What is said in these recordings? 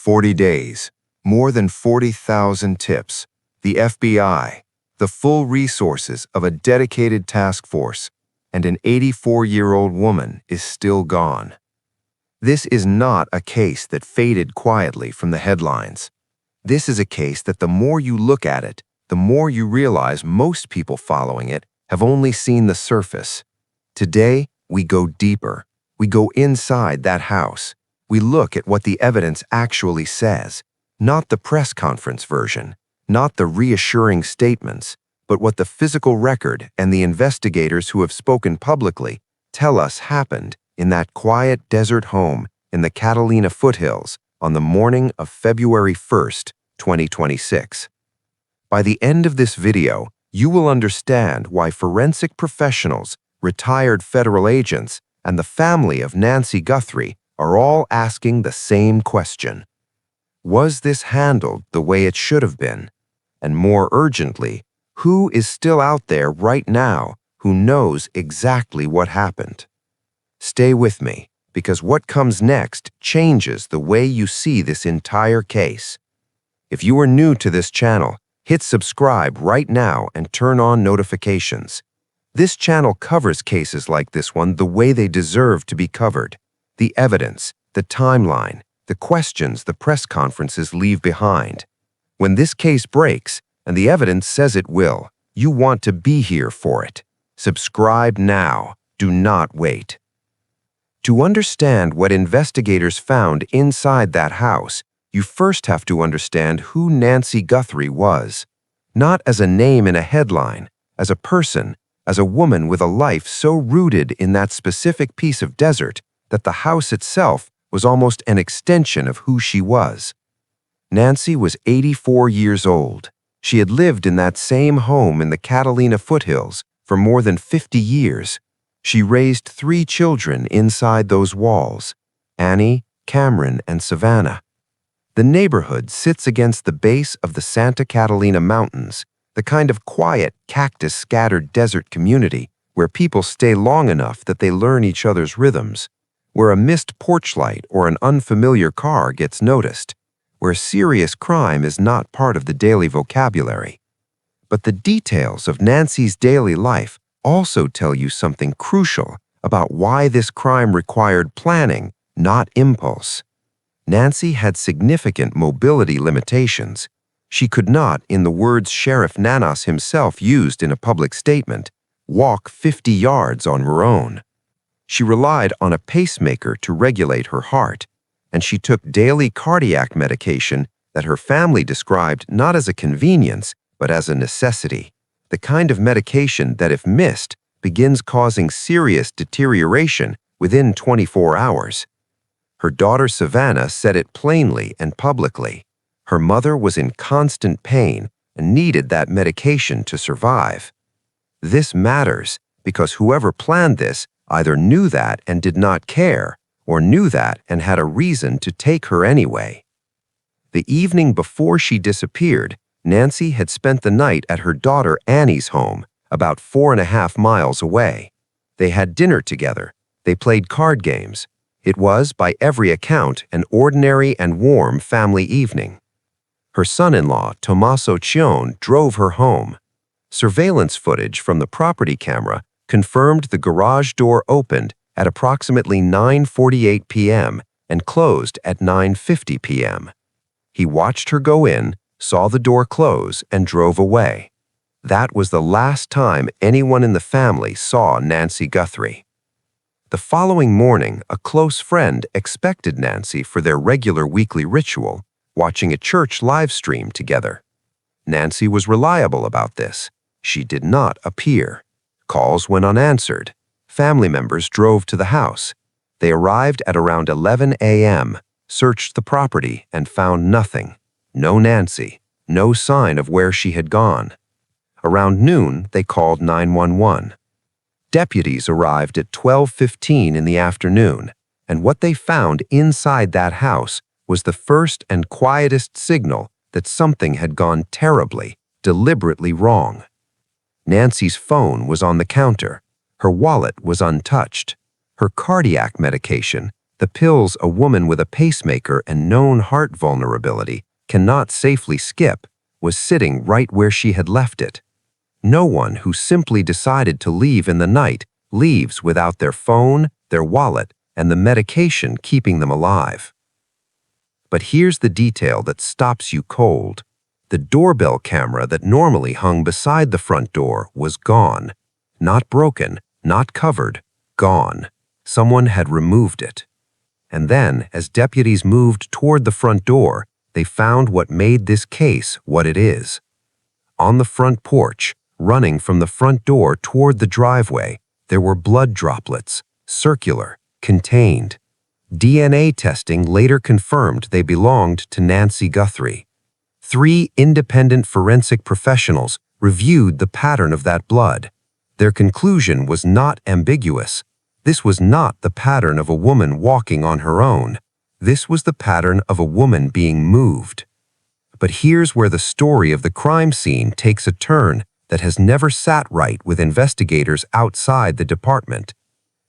40 days, more than 40,000 tips, the FBI, the full resources of a dedicated task force, and an 84-year-old woman is still gone. This is not a case that faded quietly from the headlines. This is a case that the more you look at it, the more you realize most people following it have only seen the surface. Today, we go deeper. We go inside that house. We look at what the evidence actually says, not the press conference version, not the reassuring statements, but what the physical record and the investigators who have spoken publicly tell us happened in that quiet desert home in the Catalina Foothills on the morning of February 1st, 2026. By the end of this video, you will understand why forensic professionals, retired federal agents, and the family of Nancy Guthrie are all asking the same question. Was this handled the way it should have been? And more urgently, who is still out there right now who knows exactly what happened? Stay with me, because what comes next changes the way you see this entire case. If you are new to this channel, hit subscribe right now and turn on notifications. This channel covers cases like this one the way they deserve to be covered. The evidence, the timeline, the questions the press conferences leave behind. When this case breaks, and the evidence says it will, you want to be here for it. Subscribe now. Do not wait. To understand what investigators found inside that house, you first have to understand who Nancy Guthrie was. Not as a name in a headline, as a person, as a woman with a life so rooted in that specific piece of desert that the house itself was almost an extension of who she was. Nancy was 84 years old. She had lived in that same home in the Catalina Foothills for more than 50 years. She raised 3 children inside those walls, Annie, Cameron, and Savannah. The neighborhood sits against the base of the Santa Catalina Mountains, the kind of quiet, cactus-scattered desert community where people stay long enough that they learn each other's rhythms, where a missed porch light or an unfamiliar car gets noticed, where serious crime is not part of the daily vocabulary. But the details of Nancy's daily life also tell you something crucial about why this crime required planning, not impulse. Nancy had significant mobility limitations. She could not, in the words Sheriff Nanas himself used in a public statement, walk 50 yards on her own. She relied on a pacemaker to regulate her heart, and she took daily cardiac medication that her family described not as a convenience, but as a necessity. The kind of medication that, if missed, begins causing serious deterioration within 24 hours. Her daughter Savannah said it plainly and publicly. Her mother was in constant pain and needed that medication to survive. This matters because whoever planned this either knew that and did not care, or knew that and had a reason to take her anyway. The evening before she disappeared, Nancy had spent the night at her daughter Annie's home, about 4.5 miles away. They had dinner together. They played card games. It was, by every account, an ordinary and warm family evening. Her son-in-law, Tommaso Cione, drove her home. Surveillance footage from the property camera confirmed the garage door opened at approximately 9:48 p.m. and closed at 9:50 p.m. He watched her go in, saw the door close, and drove away. That was the last time anyone in the family saw Nancy Guthrie. The following morning, a close friend expected Nancy for their regular weekly ritual, watching a church live stream together. Nancy was reliable about this. She did not appear. Calls went unanswered. Family members drove to the house. They arrived at around 11 a.m., searched the property, and found nothing. No Nancy. No sign of where she had gone. Around noon, they called 911. Deputies arrived at 12:15 in the afternoon, and what they found inside that house was the first and quietest signal that something had gone terribly, deliberately wrong. Nancy's phone was on the counter. Her wallet was untouched. Her cardiac medication, The pills a woman with a pacemaker and known heart vulnerability cannot safely skip was sitting right where she had left it. No one who simply decided to leave in the night leaves without their phone, their wallet, and the medication keeping them alive. But here's the detail that stops you cold. The doorbell camera that normally hung beside the front door was gone. Not broken, not covered, gone. Someone had removed it. And then, as deputies moved toward the front door, they found what made this case what it is. On the front porch, running from the front door toward the driveway, there were blood droplets, circular, contained. DNA testing later confirmed they belonged to Nancy Guthrie. 3 independent forensic professionals reviewed the pattern of that blood. Their conclusion was not ambiguous. This was not the pattern of a woman walking on her own. This was the pattern of a woman being moved. But here's where the story of the crime scene takes a turn that has never sat right with investigators outside the department.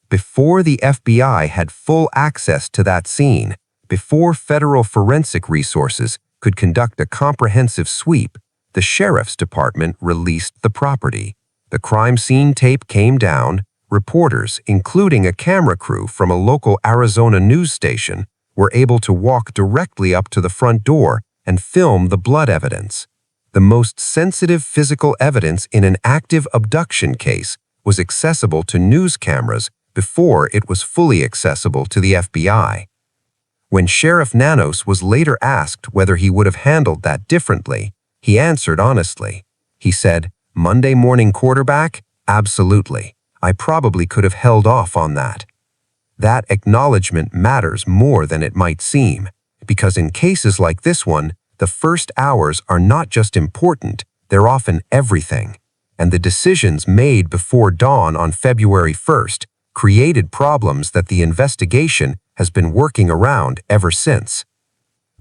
Before the FBI had full access to that scene, before federal forensic resources could conduct a comprehensive sweep, the sheriff's department released the property. The crime scene tape came down. Reporters, including a camera crew from a local Arizona news station, were able to walk directly up to the front door and film the blood evidence. The most sensitive physical evidence in an active abduction case was accessible to news cameras before it was fully accessible to the FBI. When Sheriff Nanos was later asked whether he would have handled that differently, he answered honestly. He said, "Monday morning quarterback? Absolutely. I probably could have held off on that." That acknowledgement matters more than it might seem, because in cases like this one, the first hours are not just important, they're often everything. And the decisions made before dawn on February 1st created problems that the investigation has been working around ever since.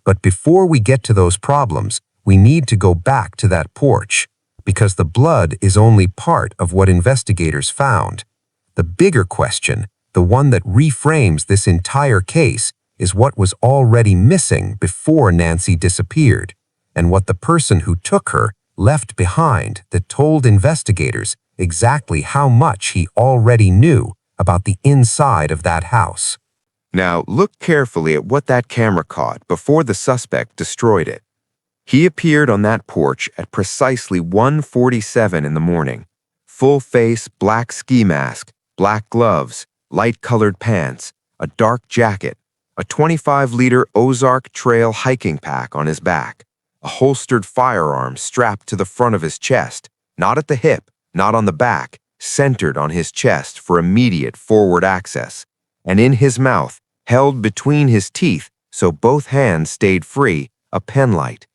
But before we get to those problems, we need to go back to that porch, because the blood is only part of what investigators found. The bigger question, the one that reframes this entire case, is what was already missing before Nancy disappeared, and what the person who took her left behind that told investigators exactly how much he already knew about the inside of that house. Now, look carefully at what that camera caught before the suspect destroyed it. He appeared on that porch at precisely 1:47 in the morning. Full face, black ski mask, black gloves, light-colored pants, a dark jacket, a 25-liter Ozark Trail hiking pack on his back, a holstered firearm strapped to the front of his chest, not at the hip, not on the back, centered on his chest for immediate forward access, and in his mouth, held between his teeth so both hands stayed free, a penlight.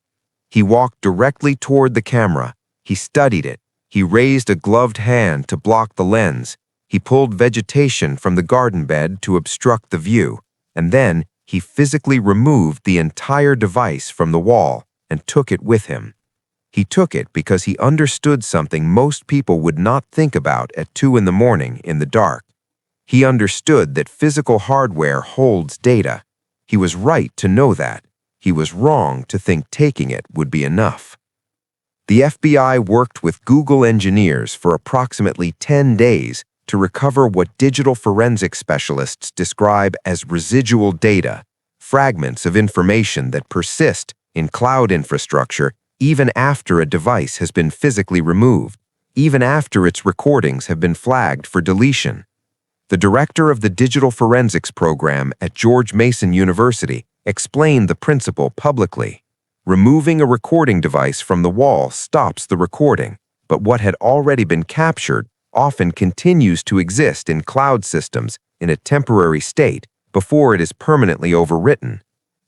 He walked directly toward the camera. He studied it. He raised a gloved hand to block the lens. He pulled vegetation from the garden bed to obstruct the view. And then he physically removed the entire device from the wall and took it with him. He took it because he understood something most people would not think about at 2 in the morning in the dark. He understood that physical hardware holds data. He was right to know that. He was wrong to think taking it would be enough. The FBI worked with Google engineers for approximately 10 days to recover what digital forensic specialists describe as residual data, fragments of information that persist in cloud infrastructure even after a device has been physically removed, even after its recordings have been flagged for deletion. The director of the digital forensics program at George Mason University explained the principle publicly. Removing a recording device from the wall stops the recording, but what had already been captured often continues to exist in cloud systems in a temporary state before it is permanently overwritten.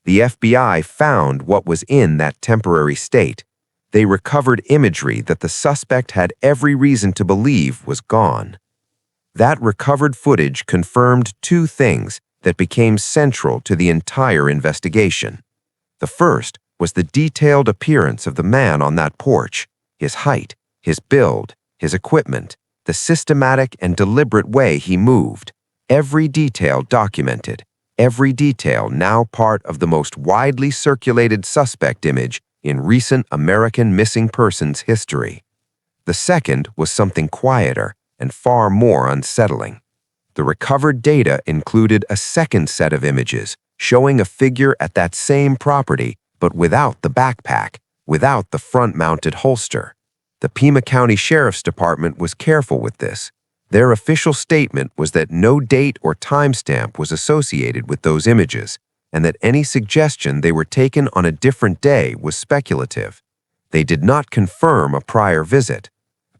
The FBI found what was in that temporary state. They recovered imagery that the suspect had every reason to believe was gone. That recovered footage confirmed 2 things that became central to the entire investigation. The first was the detailed appearance of the man on that porch, his height, his build, his equipment, the systematic and deliberate way he moved, every detail documented, every detail now part of the most widely circulated suspect image in recent American missing persons history. The second was something quieter and far more unsettling. The recovered data included a second set of images showing a figure at that same property, but without the backpack, without the front-mounted holster. The Pima County Sheriff's Department was careful with this. Their official statement was that no date or timestamp was associated with those images, and that any suggestion they were taken on a different day was speculative. They did not confirm a prior visit,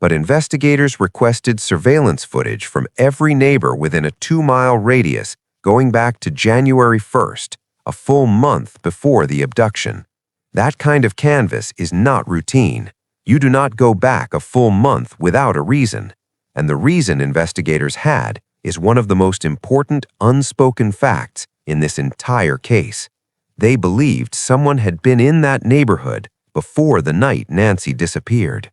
but investigators requested surveillance footage from every neighbor within a 2-mile radius going back to January 1st, a full month before the abduction. That kind of canvass is not routine. You do not go back a full month without a reason, and the reason investigators had is one of the most important unspoken facts in this entire case. They believed someone had been in that neighborhood before the night Nancy disappeared.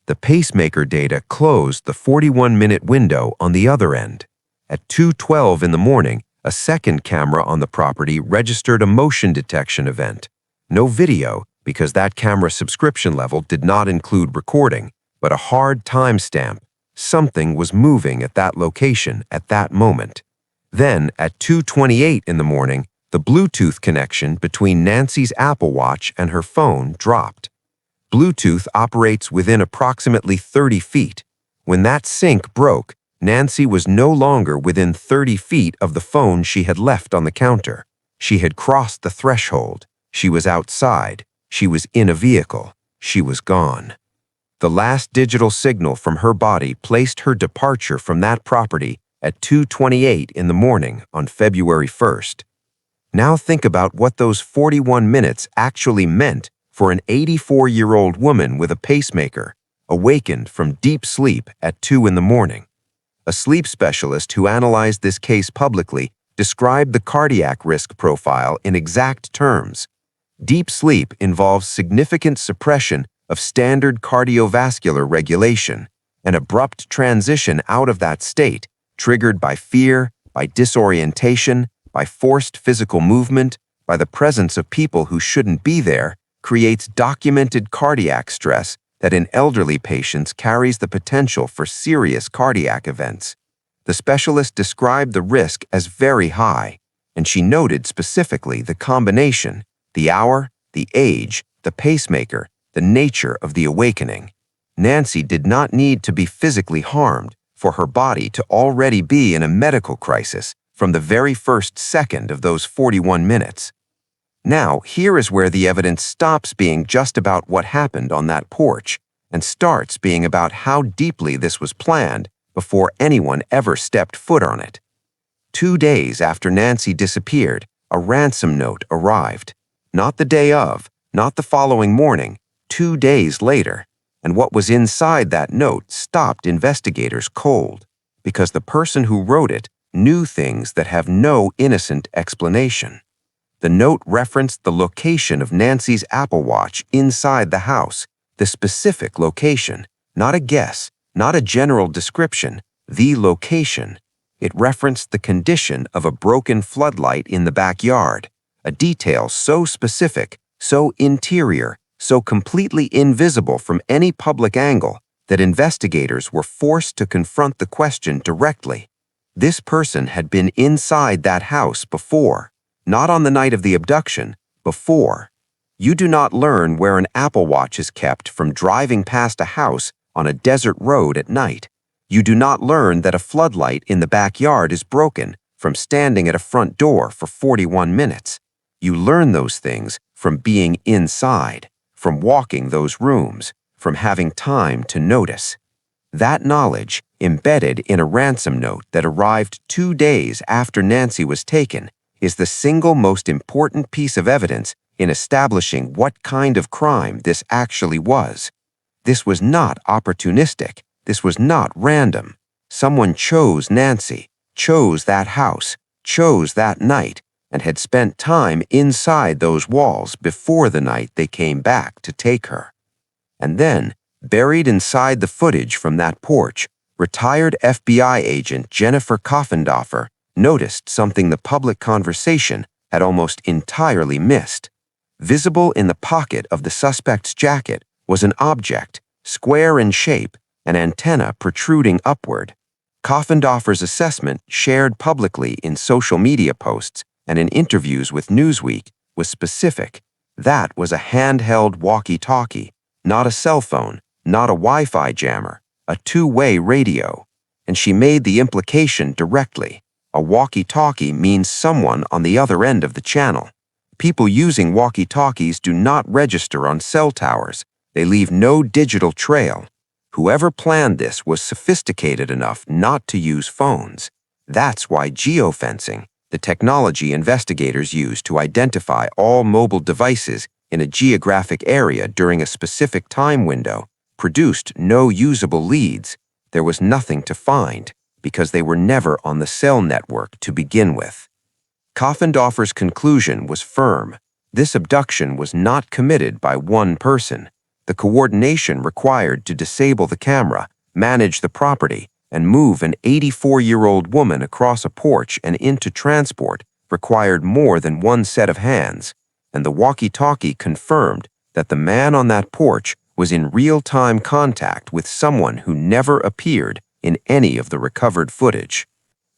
The pacemaker data closed the 41-minute window on the other end. At 2:12 in the morning, a second camera on the property registered a motion detection event. No video, because that camera subscription level did not include recording, but a hard timestamp. Something was moving at that location at that moment. Then, at 2:28 in the morning, the Bluetooth connection between Nancy's Apple Watch and her phone dropped. Bluetooth operates within approximately 30 feet. When that sync broke, Nancy was no longer within 30 feet of the phone she had left on the counter. She had crossed the threshold. She was outside. She was in a vehicle. She was gone. The last digital signal from her body placed her departure from that property at 2:28 in the morning on February 1st. Now think about what those 41 minutes actually meant for an 84-year-old woman with a pacemaker, awakened from deep sleep at 2 in the morning. A sleep specialist who analyzed this case publicly described the cardiac risk profile in exact terms. Deep sleep involves significant suppression of standard cardiovascular regulation, an abrupt transition out of that state, triggered by fear, by disorientation, by forced physical movement, by the presence of people who shouldn't be there, creates documented cardiac stress that in elderly patients carries the potential for serious cardiac events. The specialist described the risk as very high, and she noted specifically the combination, the hour, the age, the pacemaker, the nature of the awakening. Nancy did not need to be physically harmed for her body to already be in a medical crisis from the very first second of those 41 minutes. Now, here is where the evidence stops being just about what happened on that porch and starts being about how deeply this was planned before anyone ever stepped foot on it. 2 days after Nancy disappeared, a ransom note arrived. Not the day of, not the following morning, 2 days later. And what was inside that note stopped investigators cold, because the person who wrote it knew things that have no innocent explanation. The note referenced the location of Nancy's Apple Watch inside the house, the specific location, not a guess, not a general description, the location. It referenced the condition of a broken floodlight in the backyard, a detail so specific, so interior, so completely invisible from any public angle that investigators were forced to confront the question directly. This person had been inside that house before. Not on the night of the abduction, before. You do not learn where an Apple Watch is kept from driving past a house on a desert road at night. You do not learn that a floodlight in the backyard is broken from standing at a front door for 41 minutes. You learn those things from being inside, from walking those rooms, from having time to notice. That knowledge, embedded in a ransom note that arrived 2 days after Nancy was taken, is the single most important piece of evidence in establishing what kind of crime this actually was. This was not opportunistic. This was not random. Someone chose Nancy, chose that house, chose that night, and had spent time inside those walls before the night they came back to take her. And then, buried inside the footage from that porch, retired FBI agent Jennifer Coffendorfer noticed something the public conversation had almost entirely missed. Visible in the pocket of the suspect's jacket was an object, square in shape, an antenna protruding upward. Coffindoffer's assessment, shared publicly in social media posts and in interviews with Newsweek, was specific. That was a handheld walkie-talkie, not a cell phone, not a Wi-Fi jammer, a two-way radio. And she made the implication directly. A walkie-talkie means someone on the other end of the channel. People using walkie-talkies do not register on cell towers. They leave no digital trail. Whoever planned this was sophisticated enough not to use phones. That's why geofencing, the technology investigators use to identify all mobile devices in a geographic area during a specific time window, produced no usable leads. There was nothing to find because they were never on the cell network to begin with. Coffindoffer's conclusion was firm. This abduction was not committed by one person. The coordination required to disable the camera, manage the property, and move an 84-year-old woman across a porch and into transport required more than one set of hands, and the walkie-talkie confirmed that the man on that porch was in real-time contact with someone who never appeared in any of the recovered footage.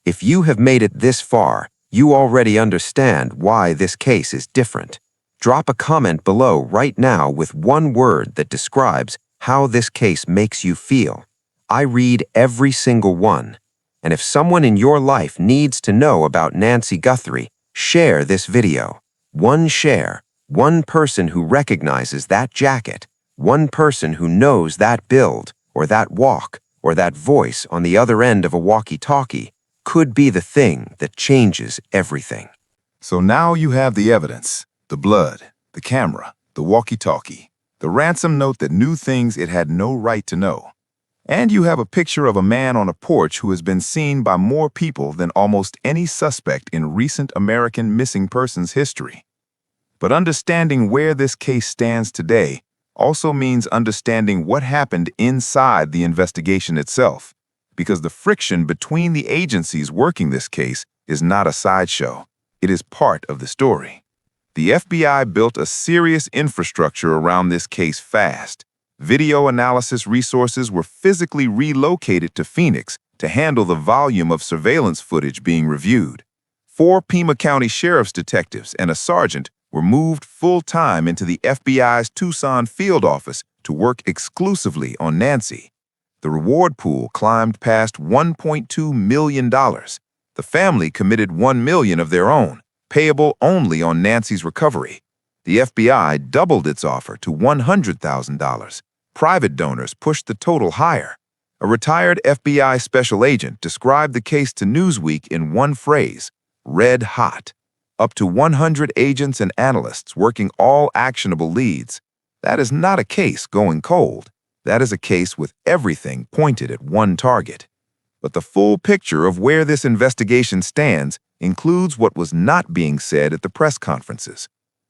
If you have made it this far, you already understand why this case is different. Drop a comment below right now with one word that describes how this case makes you feel. I read every single one. And if someone in your life needs to know about Nancy Guthrie, share this video. One share, one person who recognizes that jacket, one person who knows that build, or that walk, or that voice on the other end of a walkie-talkie could be the thing that changes everything. So now you have the evidence, the blood, the camera, the walkie-talkie, the ransom note that knew things it had no right to know. And you have a picture of a man on a porch who has been seen by more people than almost any suspect in recent American missing persons history. But understanding where this case stands today also means understanding what happened inside the investigation itself, because the friction between the agencies working this case is not a sideshow. It is part of the story. The FBI built a serious infrastructure around this case fast. Video analysis resources were physically relocated to Phoenix to handle the volume of surveillance footage being reviewed. 4 Pima County Sheriff's detectives and a sergeant were moved full-time into the FBI's Tucson field office to work exclusively on Nancy. The reward pool climbed past $1.2 million. The family committed $1 million of their own, payable only on Nancy's recovery. The FBI doubled its offer to $100,000. Private donors pushed the total higher. A retired FBI special agent described the case to Newsweek in one phrase: red hot. Up to 100 agents and analysts working all actionable leads. That is not a case going cold. That is a case with everything pointed at one target. But the full picture of where this investigation stands includes what was not being said at the press conferences.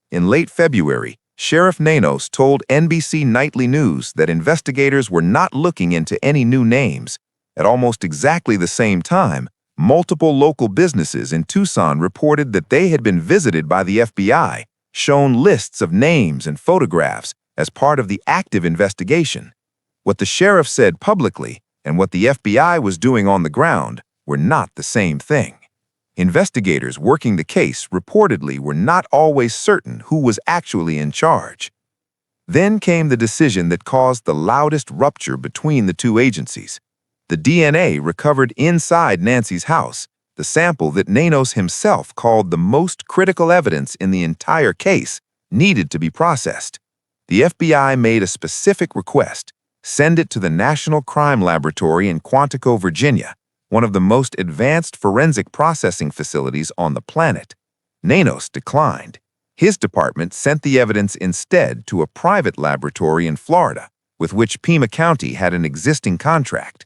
In late February, Sheriff Nanos told NBC Nightly News that investigators were not looking into any new names. At almost exactly the same time, multiple local businesses in Tucson reported that they had been visited by the FBI, shown lists of names and photographs as part of the active investigation. What the sheriff said publicly and what the FBI was doing on the ground were not the same thing. Investigators working the case reportedly were not always certain who was actually in charge. Then came the decision that caused the loudest rupture between the two agencies. The DNA recovered inside Nancy's house, the sample that Nanos himself called the most critical evidence in the entire case, needed to be processed. The FBI made a specific request: send it to the National Crime Laboratory in Quantico, Virginia, one of the most advanced forensic processing facilities on the planet. Nanos declined. His department sent the evidence instead to a private laboratory in Florida, with which Pima County had an existing contract.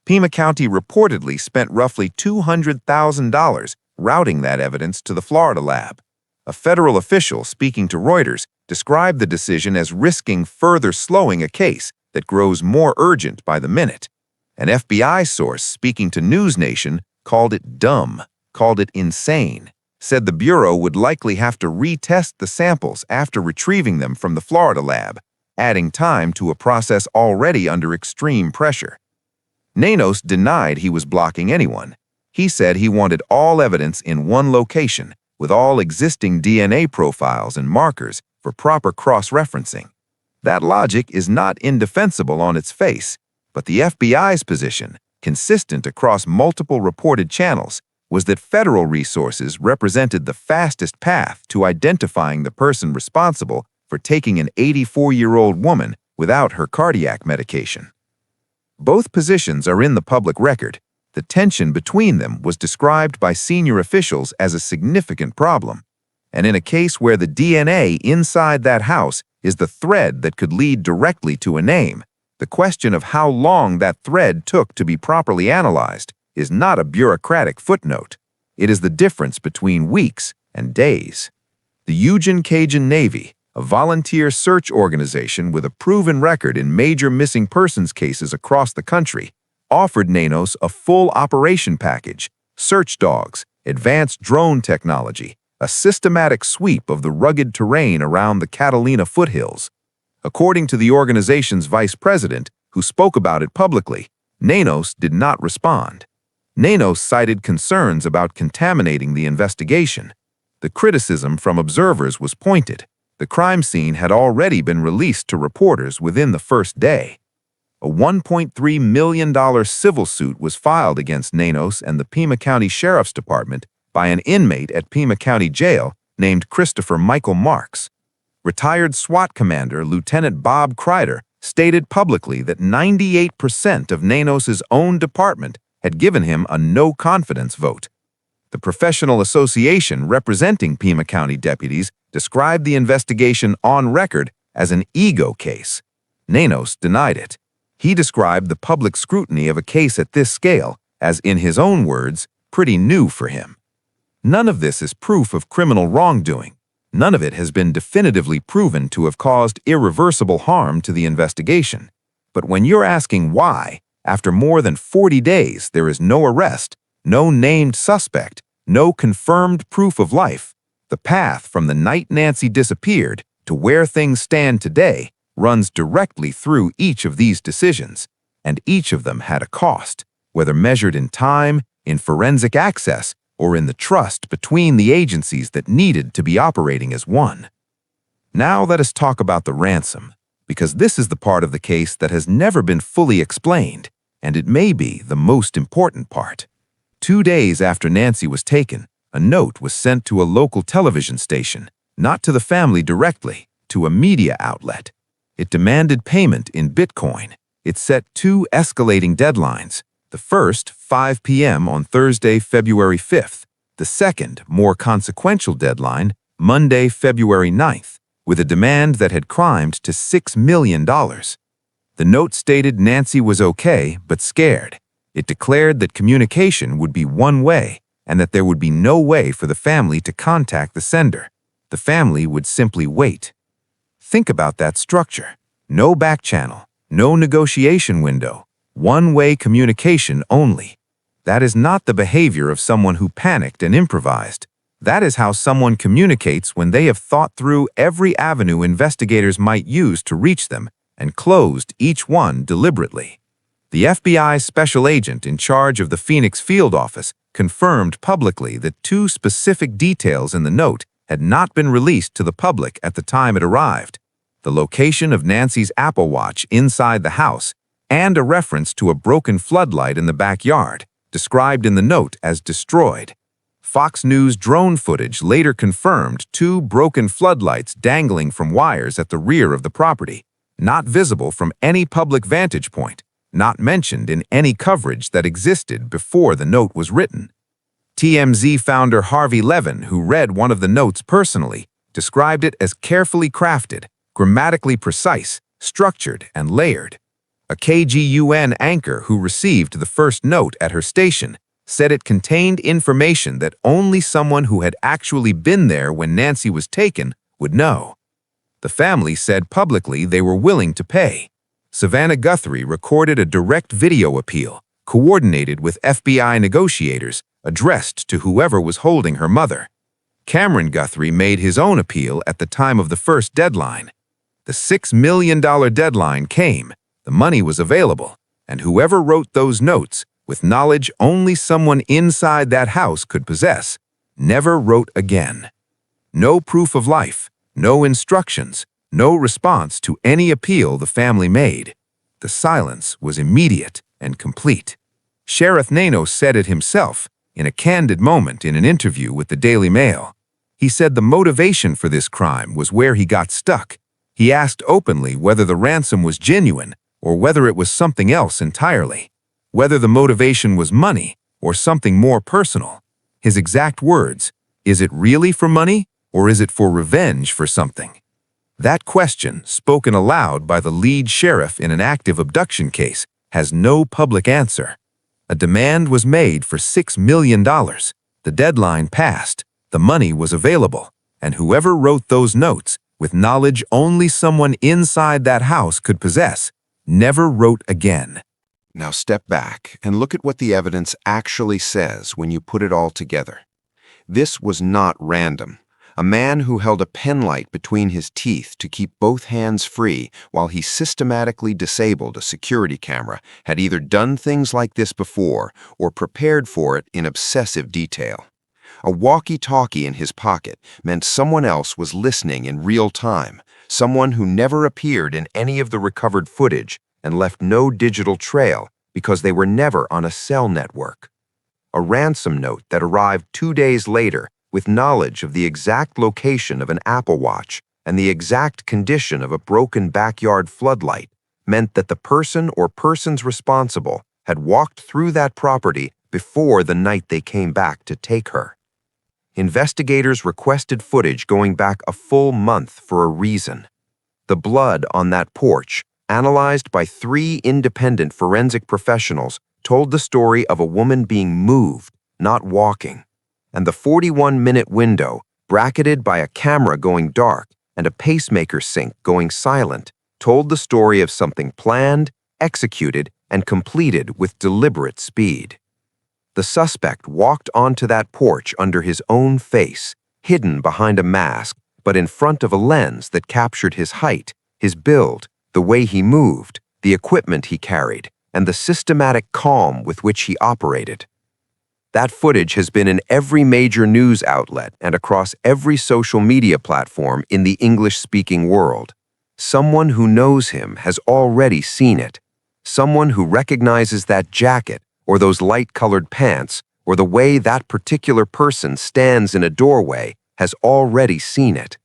Pima County reportedly spent roughly $200,000 routing that evidence to the Florida lab. A federal official speaking to Reuters described the decision as risking further slowing a case that grows more urgent by the minute. An FBI source speaking to News Nation called it dumb, called it insane, said the Bureau would likely have to retest the samples after retrieving them from the Florida lab, adding time to a process already under extreme pressure. Nanos denied he was blocking anyone. He said he wanted all evidence in one location, with all existing DNA profiles and markers for proper cross-referencing. That logic is not indefensible on its face, but the FBI's position, consistent across multiple reported channels, was that federal resources represented the fastest path to identifying the person responsible for taking an 84-year-old woman without her cardiac medication. Both positions are in the public record. The tension between them was described by senior officials as a significant problem. And in a case where the DNA inside that house is the thread that could lead directly to a name, the question of how long that thread took to be properly analyzed is not a bureaucratic footnote. It is the difference between weeks and days. The Eugene Cajun Navy, a volunteer search organization with a proven record in major missing persons cases across the country, offered Nanos a full operation package, search dogs, advanced drone technology, a systematic sweep of the rugged terrain around the Catalina Foothills. According to the organization's vice president, who spoke about it publicly, Nanos did not respond. Nanos cited concerns about contaminating the investigation. The criticism from observers was pointed. The crime scene had already been released to reporters within the first day. A $1.3 million civil suit was filed against Nanos and the Pima County Sheriff's Department by an inmate at Pima County Jail named Christopher Michael Marks. Retired SWAT commander Lieutenant Bob Kreider stated publicly that 98% of Nanos's own department had given him a no-confidence vote. The professional association representing Pima County deputies described the investigation on record as an ego case. Nanos denied it. He described the public scrutiny of a case at this scale as, in his own words, pretty new for him. None of this is proof of criminal wrongdoing. None of it has been definitively proven to have caused irreversible harm to the investigation. But when you're asking why, after more than 40 days, there is no arrest, no named suspect, no confirmed proof of life, the path from the night Nancy disappeared to where things stand today runs directly through each of these decisions, and each of them had a cost, whether measured in time, in forensic access, or in the trust between the agencies that needed to be operating as one. Now let us talk about the ransom, because this is the part of the case that has never been fully explained, and it may be the most important part. 2 days after Nancy was taken, a note was sent to a local television station, not to the family directly, to a media outlet. It demanded payment in Bitcoin. It set 2 escalating deadlines. The first, 5 p.m. on Thursday, February 5th. The second, more consequential deadline, Monday, February 9th, with a demand that had climbed to $6 million. The note stated Nancy was okay, but scared. It declared that communication would be one way and that there would be no way for the family to contact the sender. The family would simply wait. Think about that structure. No back channel, no negotiation window, one-way communication only. That is not the behavior of someone who panicked and improvised. That is how someone communicates when they have thought through every avenue investigators might use to reach them and closed each one deliberately. The FBI special agent in charge of the Phoenix field office confirmed publicly that 2 specific details in the note had not been released to the public at the time it arrived: the location of Nancy's Apple Watch inside the house and a reference to a broken floodlight in the backyard, described in the note as destroyed. Fox News drone footage later confirmed 2 broken floodlights dangling from wires at the rear of the property, not visible from any public vantage point, not mentioned in any coverage that existed before the note was written. TMZ founder Harvey Levin, who read one of the notes personally, described it as carefully crafted, grammatically precise, structured, and layered. A KGUN anchor who received the first note at her station said it contained information that only someone who had actually been there when Nancy was taken would know. The family said publicly they were willing to pay. Savannah Guthrie recorded a direct video appeal, coordinated with FBI negotiators, addressed to whoever was holding her mother. Cameron Guthrie made his own appeal at the time of the first deadline. The $6 million deadline came, the money was available, and whoever wrote those notes, with knowledge only someone inside that house could possess, never wrote again. No proof of life, no instructions, no response to any appeal the family made. The silence was immediate and complete. Sheriff Nano said it himself in a candid moment in an interview with the Daily Mail. He said the motivation for this crime was where he got stuck. He asked openly whether the ransom was genuine or whether it was something else entirely, whether the motivation was money or something more personal. His exact words, "Is it really for money or is it for revenge for something?" That question, spoken aloud by the lead sheriff in an active abduction case, has no public answer. A demand was made for $6 million. The deadline passed, the money was available, and whoever wrote those notes, with knowledge only someone inside that house could possess, never wrote again. Now step back and look at what the evidence actually says when you put it all together. This was not random. A man who held a penlight between his teeth to keep both hands free while he systematically disabled a security camera had either done things like this before or prepared for it in obsessive detail. A walkie-talkie in his pocket meant someone else was listening in real time, someone who never appeared in any of the recovered footage and left no digital trail because they were never on a cell network. A ransom note that arrived 2 days later with knowledge of the exact location of an Apple Watch and the exact condition of a broken backyard floodlight meant that the person or persons responsible had walked through that property before the night they came back to take her. Investigators requested footage going back a full month for a reason. The blood on that porch, analyzed by 3 independent forensic professionals, told the story of a woman being moved, not walking. And the 41-minute window, bracketed by a camera going dark and a pacemaker sync going silent, told the story of something planned, executed, and completed with deliberate speed. The suspect walked onto that porch under his own face, hidden behind a mask, but in front of a lens that captured his height, his build, the way he moved, the equipment he carried, and the systematic calm with which he operated. That footage has been in every major news outlet and across every social media platform in the English-speaking world. Someone who knows him has already seen it. Someone who recognizes that jacket, or those light-colored pants, or the way that particular person stands in a doorway, has already seen it.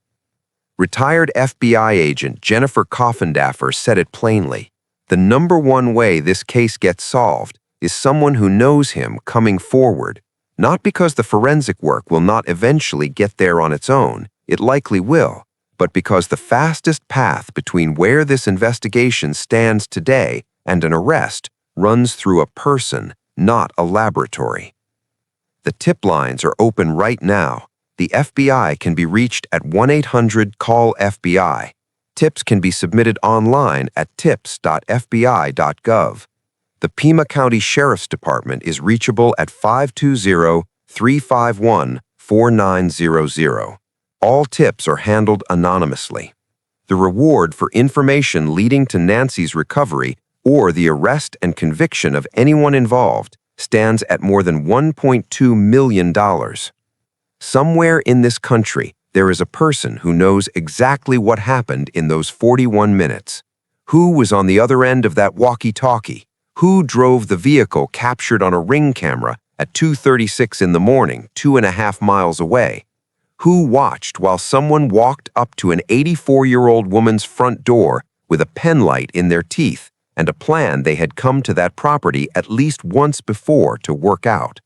Retired FBI agent Jennifer Coffindaffer said it plainly. The number one way this case gets solved is someone who knows him coming forward, not because the forensic work will not eventually get there on its own, it likely will, but because the fastest path between where this investigation stands today and an arrest runs through a person, not a laboratory. The tip lines are open right now. The FBI can be reached at 1-800-CALL-FBI. Tips can be submitted online at tips.fbi.gov. The Pima County Sheriff's Department is reachable at 520-351-4900. All tips are handled anonymously. The reward for information leading to Nancy's recovery or the arrest and conviction of anyone involved stands at more than $1.2 million. Somewhere in this country, there is a person who knows exactly what happened in those 41 minutes. Who was on the other end of that walkie-talkie? Who drove the vehicle captured on a Ring camera at 2:36 in the morning, 2.5 miles away? Who watched while someone walked up to an 84-year-old woman's front door with a penlight in their teeth and a plan they had come to that property at least once before to work out?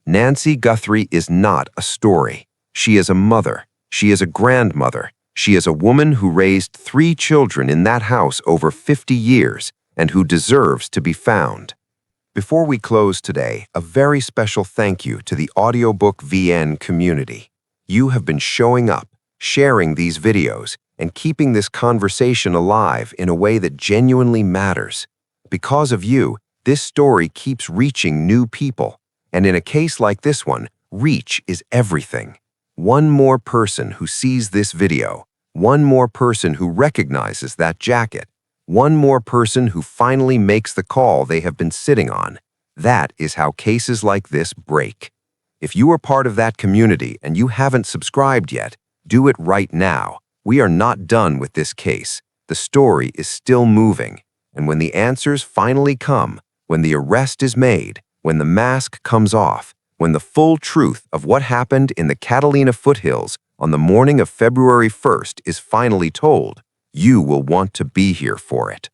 Nancy Guthrie is not a story. She is a mother. She is a grandmother. She is a woman who raised 3 children in that house over 50 years and who deserves to be found. Before we close today, a very special thank you to the Audiobook VN community. You have been showing up, sharing these videos, and keeping this conversation alive in a way that genuinely matters. Because of you, this story keeps reaching new people. And in a case like this one, reach is everything. One more person who sees this video, one more person who recognizes that jacket, one more person who finally makes the call they have been sitting on. That is how cases like this break. If you are part of that community and you haven't subscribed yet, do it right now. We are not done with this case. The story is still moving. And when the answers finally come, when the arrest is made, when the mask comes off, when the full truth of what happened in the Catalina Foothills on the morning of February 1st is finally told, you will want to be here for it.